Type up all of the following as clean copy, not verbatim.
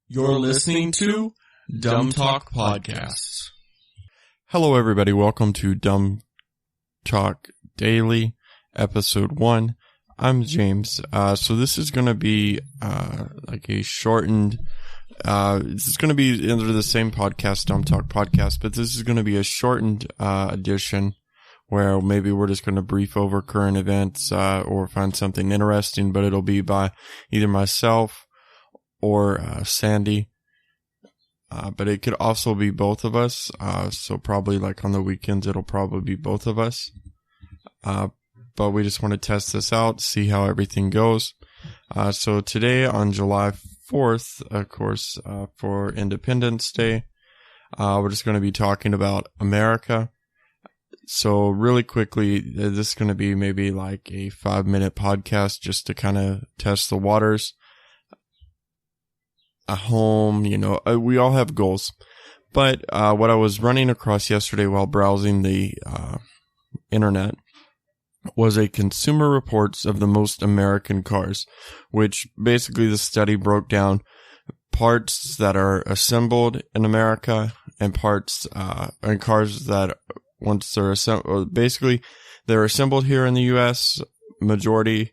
You're listening to DumbTalk Podcasts. Hello, everybody. Welcome to DumbTalk Daily EP1. I'm James. So this is going to be like a shortened. This is going to be under the same podcast, DumbTalk Podcast, but this is going to be a shortened edition where maybe we're just going to brief over current events or find something interesting. But it'll be by either myself or Sandy, but it could also be both of us, so probably like on the weekends it'll probably be both of us, but we just want to test this out, see how everything goes. So today on July 4th, of course, for Independence Day, we're just going to be talking about America. So really quickly, this is going to be maybe like a 5-minute podcast just to kind of test the waters. A home, we all have goals. But what I was running across yesterday while browsing the internet was a Consumer Reports of the most American cars, which basically the study broke down parts that are assembled in America and parts and cars that once they're assembled, basically they're assembled here in the U.S. majority,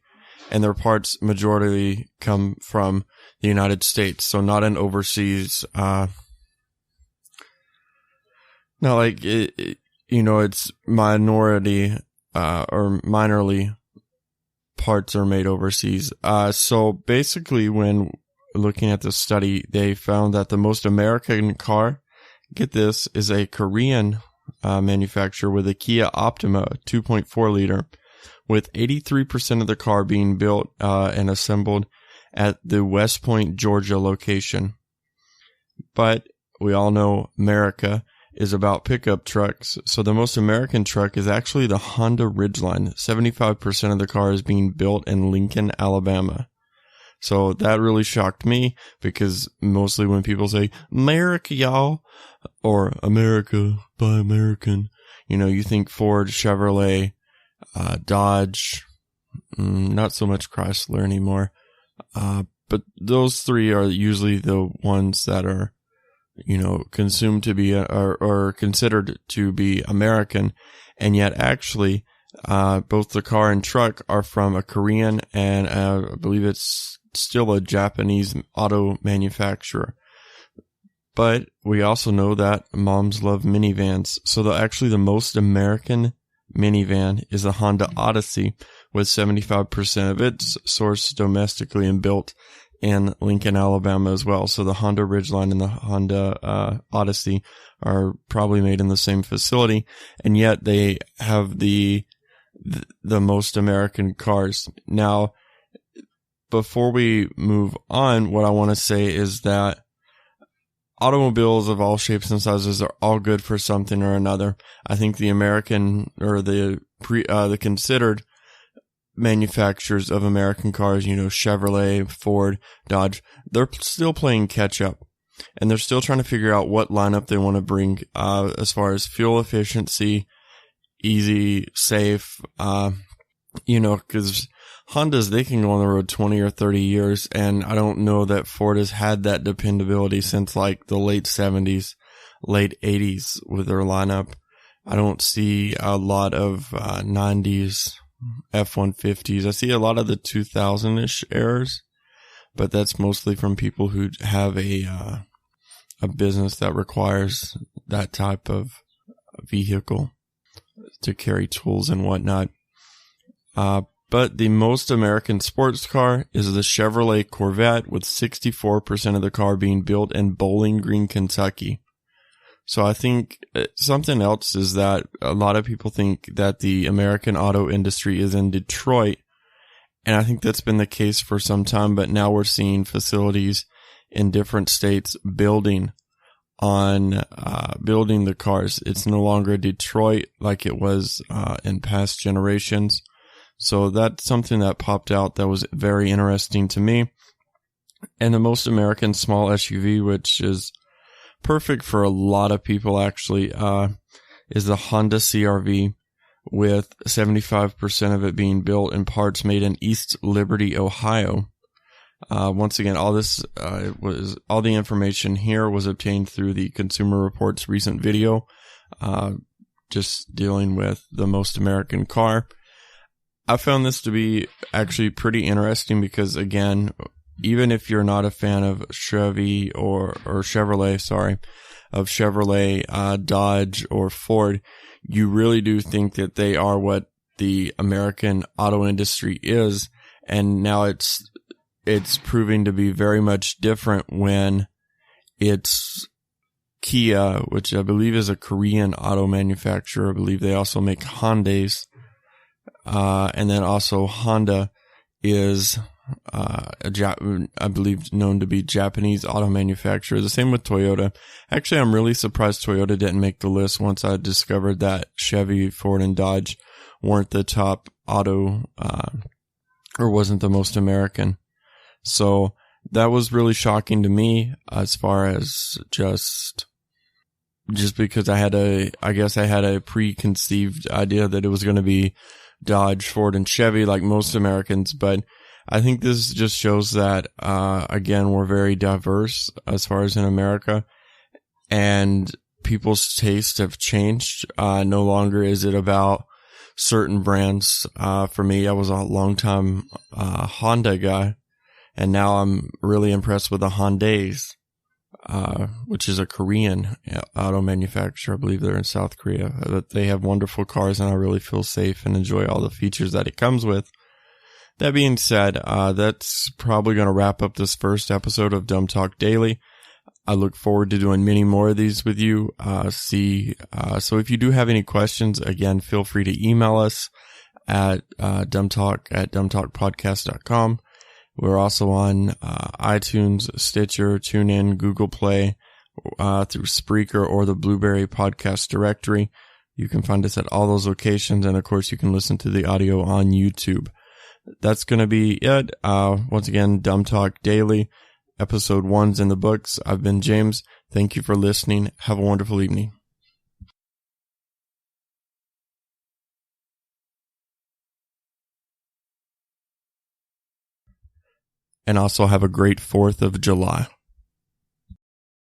and their parts majority come from the United States, so not an overseas, not like, it's minority, or minorly parts are made overseas. So basically when looking at the study, they found that the most American car, get this, is a Korean, manufacturer with a Kia Optima 2.4 liter, with 83% of the car being built, and assembled at the West Point, Georgia location. But we all know MErica is about pickup trucks, so the most American truck is actually the Honda Ridgeline. 75% of the car is being built in Lincoln, Alabama. So that really shocked me, because mostly when people say, "America, y'all," or "America, buy American," you think Ford, Chevrolet, Dodge, not so much Chrysler anymore. But those three are usually the ones that are, consumed to be, or considered to be American. And yet actually, both the car and truck are from a Korean and, I believe it's still a Japanese auto manufacturer. But we also know that moms love minivans. So the most American minivan is the Honda Odyssey, with 75% of its sourced domestically and built in Lincoln, Alabama as well. So the Honda Ridgeline and the Honda Odyssey are probably made in the same facility, and yet they have the most American cars. Now, before we move on, what I want to say is that automobiles of all shapes and sizes are all good for something or another. I think the American, or the considered manufacturers of American cars, Chevrolet, Ford, Dodge, they're still playing catch up, and they're still trying to figure out what lineup they want to bring, as far as fuel efficiency, easy, safe, because Hondas, they can go on the road 20 or 30 years, and I don't know that Ford has had that dependability since like the late 70s, late 80s with their lineup. I don't see a lot of 90s F-150s. I see a lot of the 2000-ish errors, but that's mostly from people who have a business that requires that type of vehicle to carry tools and whatnot. But the most American sports car is the Chevrolet Corvette, with 64% of the car being built in Bowling Green, Kentucky. So I think something else is that a lot of people think that the American auto industry is in Detroit, and I think that's been the case for some time, but now we're seeing facilities in different states building the cars. It's no longer Detroit like it was in past generations. So that's something that popped out that was very interesting to me. And the most American small SUV, which is perfect for a lot of people actually, is the Honda CR-V, with 75% of it being built in parts made in East Liberty, Ohio. Once again, all the information here was obtained through the Consumer Reports recent video, just dealing with the most American car. I found this to be actually pretty interesting because, again, even if you're not a fan of Chevrolet, Dodge, or Ford, you really do think that they are what the American auto industry is, and now it's proving to be very much different when it's Kia, which I believe is a Korean auto manufacturer. I believe they also make Hyundais. And then also Honda is, I believe known to be Japanese auto manufacturer. The same with Toyota. Actually, I'm really surprised Toyota didn't make the list once I discovered that Chevy, Ford, and Dodge weren't the top auto, or wasn't the most American. So that was really shocking to me as far as just because I had a preconceived idea that it was going to be Dodge, Ford, and Chevy like most Americans, but I think this just shows that, again, we're very diverse as far as in America, and people's tastes have changed. No longer is it about certain brands. For me, I was a long-time Honda guy, and now I'm really impressed with the Hyundais, which is a Korean auto manufacturer. I believe they're in South Korea. They have wonderful cars, and I really feel safe and enjoy all the features that it comes with. That being said, that's probably going to wrap up this first episode of DumbTalk Daily. I look forward to doing many more of these with you. So if you do have any questions, again, feel free to email us at dumbtalk@dumbtalkpodcast.com. We're also on iTunes, Stitcher, TuneIn, Google Play, through Spreaker or the Blueberry Podcast Directory. You can find us at all those locations, and of course you can listen to the audio on YouTube. That's going to be it. Once again, DumbTalk Daily, episode 1's in the books. I've been James. Thank you for listening. Have a wonderful evening. And also have a great 4th of July.